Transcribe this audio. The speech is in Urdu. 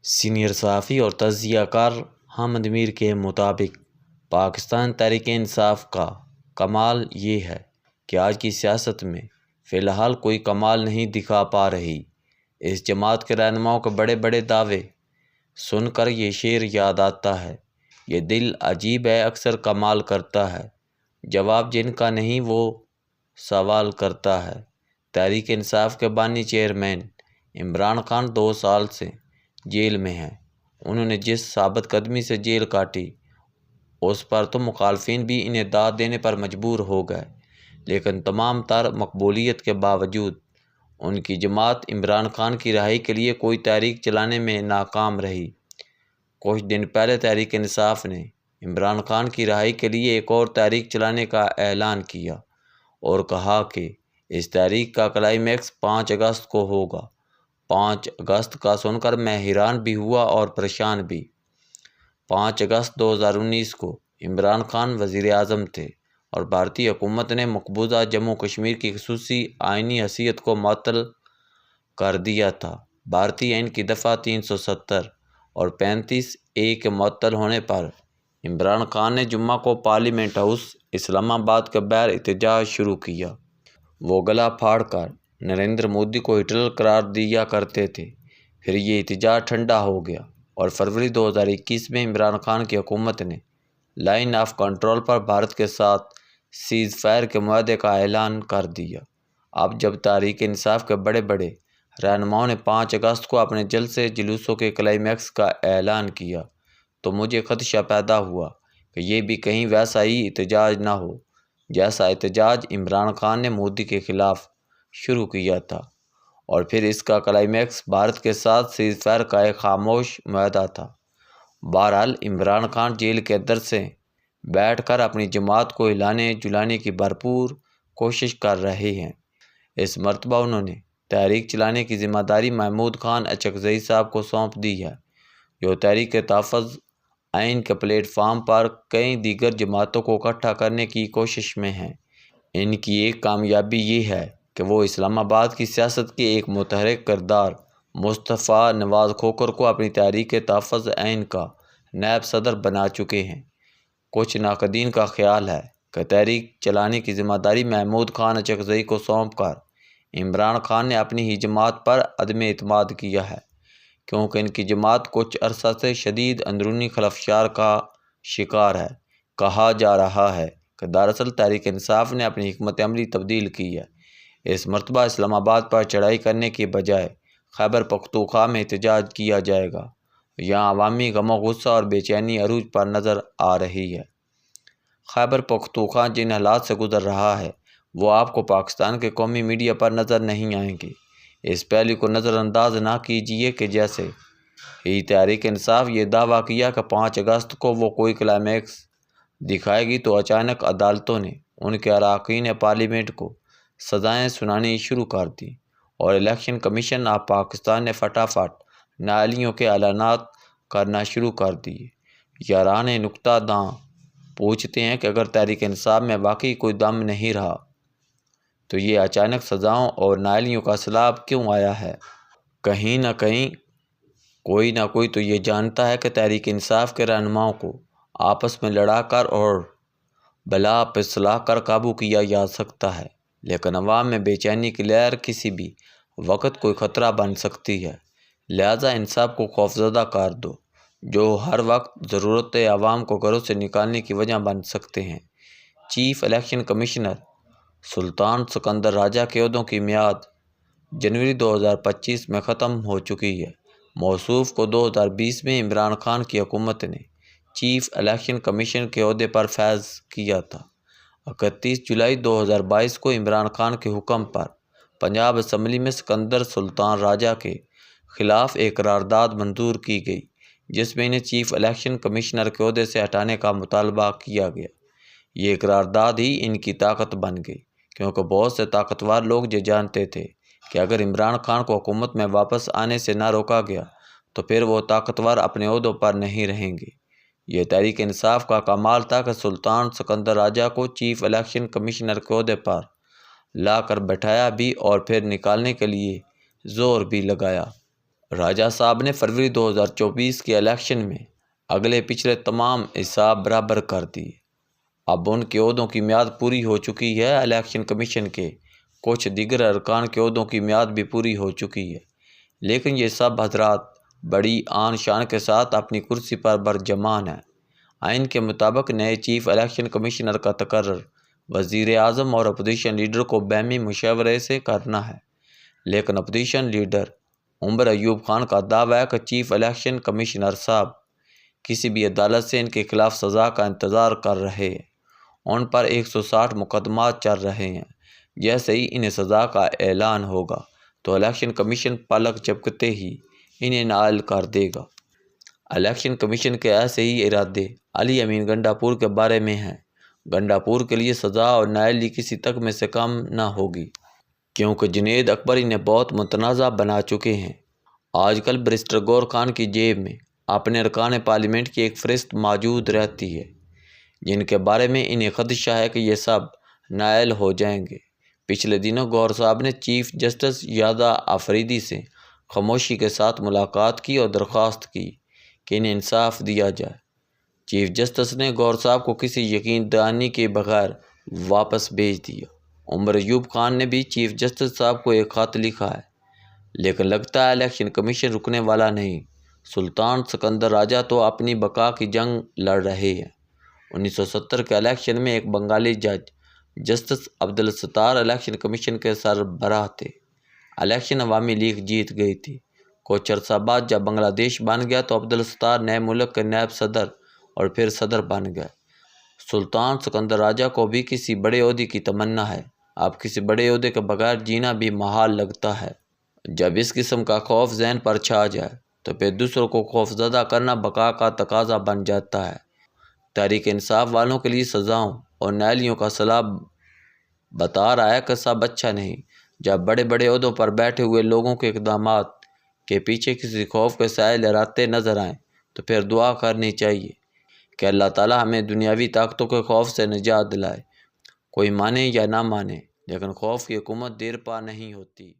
سینئر صحافی اور تجزیہ کار حامد میر کے مطابق پاکستان تحریک انصاف کا کمال یہ ہے کہ آج کی سیاست میں فی الحال کوئی کمال نہیں دکھا پا رہی۔ اس جماعت کے رہنماؤں کے بڑے بڑے دعوے سن کر یہ شعر یاد آتا ہے، یہ دل عجیب ہے اکثر کمال کرتا ہے، جواب جن کا نہیں وہ سوال کرتا ہے۔ تحریک انصاف کے بانی چیئرمین عمران خان 2 سال سے جیل میں ہیں۔ انہوں نے جس ثابت قدمی سے جیل کاٹی اس پر تو مخالفین بھی انہیں داد دینے پر مجبور ہو گئے، لیکن تمام تر مقبولیت کے باوجود ان کی جماعت عمران خان کی رہائی کے لیے کوئی تحریک چلانے میں ناکام رہی۔ کچھ دن پہلے تحریک انصاف نے عمران خان کی رہائی کے لیے ایک اور تحریک چلانے کا اعلان کیا اور کہا کہ اس تحریک کا کلائمیکس 5 اگست کو ہوگا۔ 5 اگست کا سن کر میں حیران بھی ہوا اور پریشان بھی۔ 5 اگست 2019 کو عمران خان وزیر اعظم تھے اور بھارتی حکومت نے مقبوضہ جموں کشمیر کی خصوصی آئینی حیثیت کو معطل کر دیا تھا۔ بھارتی آئین کی دفعہ 370 اور 35(a) کے معطل ہونے پر عمران خان نے جمعہ کو پارلیمنٹ ہاؤس اسلام آباد کے باہر احتجاج شروع کیا۔ وہ گلا پھاڑ کر نریندر مودی کو ہٹلر قرار دیا کرتے تھے۔ پھر یہ احتجاج ٹھنڈا ہو گیا اور فروری 2021 میں عمران خان کی حکومت نے لائن آف کنٹرول پر بھارت کے ساتھ سیز فائر کے معاہدے کا اعلان کر دیا۔ اب جب تحریک انصاف کے بڑے بڑے رہنماؤں نے 5 اگست کو اپنے جلسے جلوسوں کے کلائمیکس کا اعلان کیا تو مجھے خدشہ پیدا ہوا کہ یہ بھی کہیں ویسا ہی احتجاج نہ ہو جیسا احتجاج عمران خان نے مودی کے خلاف شروع کیا تھا، اور پھر اس کا کلائمیکس بھارت کے ساتھ سیز فائر کا ایک خاموش معاہدہ تھا۔ بہرحال عمران خان جیل کے اندر سے بیٹھ کر اپنی جماعت کو ہلانے جلانے کی بھرپور کوشش کر رہے ہیں۔ اس مرتبہ انہوں نے تحریک چلانے کی ذمہ داری محمود خان اچکزئی صاحب کو سونپ دی ہے، جو تحریک تحفظ آئین کے پلیٹ فارم پر کئی دیگر جماعتوں کو اکٹھا کرنے کی کوشش میں ہیں۔ ان کی ایک کامیابی یہ ہے کہ وہ اسلام آباد کی سیاست کے ایک متحرک کردار مصطفیٰ نواز کھوکھر کو اپنی تحریک تحفظ آئین کا نائب صدر بنا چکے ہیں۔ کچھ ناقدین کا خیال ہے کہ تحریک چلانے کی ذمہ داری محمود خان اچکزئی کو سونپ کر عمران خان نے اپنی ہی جماعت پر عدم اعتماد کیا ہے، کیونکہ ان کی جماعت کچھ عرصہ سے شدید اندرونی خلفشار کا شکار ہے۔ کہا جا رہا ہے کہ دراصل تحریک انصاف نے اپنی حکمت عملی تبدیل کی ہے۔ اس مرتبہ اسلام آباد پر چڑھائی کرنے کی بجائے خیبر پختونخوا میں احتجاج کیا جائے گا۔ یہاں عوامی غم و غصہ اور بے چینی عروج پر نظر آ رہی ہے۔ خیبر پختونخوا جن حالات سے گزر رہا ہے وہ آپ کو پاکستان کے قومی میڈیا پر نظر نہیں آئیں گے۔ اس پہلو کو نظر انداز نہ کیجیے کہ جیسے ہی تحریک انصاف یہ دعویٰ کیا کہ 5 اگست کو وہ کوئی کلائمیکس دکھائے گی تو اچانک عدالتوں نے ان کے اراکین پارلیمنٹ کو سزائیں سنانی شروع کر دیں اور الیکشن کمیشن آف پاکستان نے فٹافٹ نااہلیوں کے اعلانات کرنا شروع کر دیے۔ یاران نکتہ داں پوچھتے ہیں کہ اگر تحریک انصاف میں واقعی کوئی دم نہیں رہا تو یہ اچانک سزاؤں اور نااہلیوں کا سیلاب کیوں آیا ہے؟ کہیں نہ کوئی تو یہ جانتا ہے کہ تحریک انصاف کے رہنماؤں کو آپس میں لڑا کر اور بلا پسلا کر قابو کیا جا سکتا ہے، لیکن عوام میں بے چینی کی لہر کسی بھی وقت کوئی خطرہ بن سکتی ہے۔ لہٰذا انصاف کو خوفزدہ کر دو، جو ہر وقت ضرورت عوام کو گھروں سے نکالنے کی وجہ بن سکتے ہیں۔ چیف الیکشن کمشنر سلطان سکندر راجہ کے عہدوں کی میعاد جنوری 2025 میں ختم ہو چکی ہے۔ موصوف کو 2020 میں عمران خان کی حکومت نے چیف الیکشن کمیشن کے عہدے پر فیض کیا تھا۔ 31 جولائی 2022 کو عمران خان کے حکم پر پنجاب اسمبلی میں سکندر سلطان راجہ کے خلاف ایک قرارداد منظور کی گئی، جس میں انہیں چیف الیکشن کمشنر کے عہدے سے ہٹانے کا مطالبہ کیا گیا۔ یہ قرارداد ہی ان کی طاقت بن گئی، کیونکہ بہت سے طاقتور لوگ یہ جانتے تھے کہ اگر عمران خان کو حکومت میں واپس آنے سے نہ روکا گیا تو پھر وہ طاقتور اپنے عہدوں پر نہیں رہیں گے۔ یہ تحریک انصاف کا کمال تھا کہ سلطان سکندر راجہ کو چیف الیکشن کمشنر کے عہدے پر لا کر بٹھایا بھی اور پھر نکالنے کے لیے زور بھی لگایا۔ راجہ صاحب نے فروری 2024 کے الیکشن میں اگلے پچھلے تمام حساب برابر کر دیے۔ اب ان کے عہدوں کی میعاد پوری ہو چکی ہے۔ الیکشن کمیشن کے کچھ دیگر ارکان کے عہدوں کی میعاد بھی پوری ہو چکی ہے، لیکن یہ سب حضرات بڑی آن شان کے ساتھ اپنی کرسی پر برجمان ہیں۔ آئین کے مطابق نئے چیف الیکشن کمشنر کا تقرر وزیر اعظم اور اپوزیشن لیڈر کو باہمی مشاورے سے کرنا ہے، لیکن اپوزیشن لیڈر عمر ایوب خان کا دعویٰ ہے کہ چیف الیکشن کمشنر صاحب کسی بھی عدالت سے ان کے خلاف سزا کا انتظار کر رہے ہیں۔ ان پر 160 مقدمات چل رہے ہیں۔ جیسے ہی انہیں سزا کا اعلان ہوگا تو الیکشن کمیشن پلک جھپکتے ہی انہیں نااہل کر دے گا۔ الیکشن کمیشن کے ایسے ہی ارادے علی امین گنڈا پور کے بارے میں ہیں۔ گنڈا پور کے لیے سزا اور نااہلی کسی تک میں سے کم نہ ہوگی، کیونکہ جنید اکبر انہیں بہت متنازع بنا چکے ہیں۔ آج کل بیرسٹر گور خان کی جیب میں اپنے ارکان پارلیمنٹ کی ایک فہرست موجود رہتی ہے، جن کے بارے میں انہیں خدشہ ہے کہ یہ سب نااہل ہو جائیں گے۔ پچھلے دنوں گور صاحب نے چیف جسٹس یادا آفریدی سے خاموشی کے ساتھ ملاقات کی اور درخواست کی کہ انہیں انصاف دیا جائے۔ چیف جسٹس نے گور صاحب کو کسی یقین دہانی کے بغیر واپس بھیج دیا۔ عمر ایوب خان نے بھی چیف جسٹس صاحب کو ایک خط لکھا ہے، لیکن لگتا ہے الیکشن کمیشن رکنے والا نہیں۔ سلطان سکندر راجہ تو اپنی بقا کی جنگ لڑ رہے ہیں۔ 1970 کے الیکشن میں ایک بنگالی جج جسٹس عبدالستار الیکشن کمیشن کے سربراہ تھے۔ الیکشن عوامی لیگ جیت گئی تھی۔ کچھ عرصہ بعد جب بنگلہ دیش بن گیا تو عبدالستار نئے ملک کے نائب صدر اور پھر صدر بن گئے۔ سلطان سکندر راجہ کو بھی کسی بڑے عہدے کی تمنا ہے۔ اب کسی بڑے عہدے کے بغیر جینا بھی محال لگتا ہے۔ جب اس قسم کا خوف ذہن پر چھا جائے تو پھر دوسروں کو خوفزدہ کرنا بقا کا تقاضا بن جاتا ہے۔ تحریک انصاف والوں کے لیے سزاؤں اور نااہلیوں کا سلسلہ بتا رہا ہے کہ سب اچھا نہیں۔ جب بڑے بڑے عہدوں پر بیٹھے ہوئے لوگوں کے اقدامات کے پیچھے کسی خوف کے سائے لہراتے نظر آئیں تو پھر دعا کرنی چاہیے کہ اللہ تعالی ہمیں دنیاوی طاقتوں کے خوف سے نجات دلائے۔ کوئی مانے یا نہ مانے، لیکن خوف کی حکومت دیر پا نہیں ہوتی۔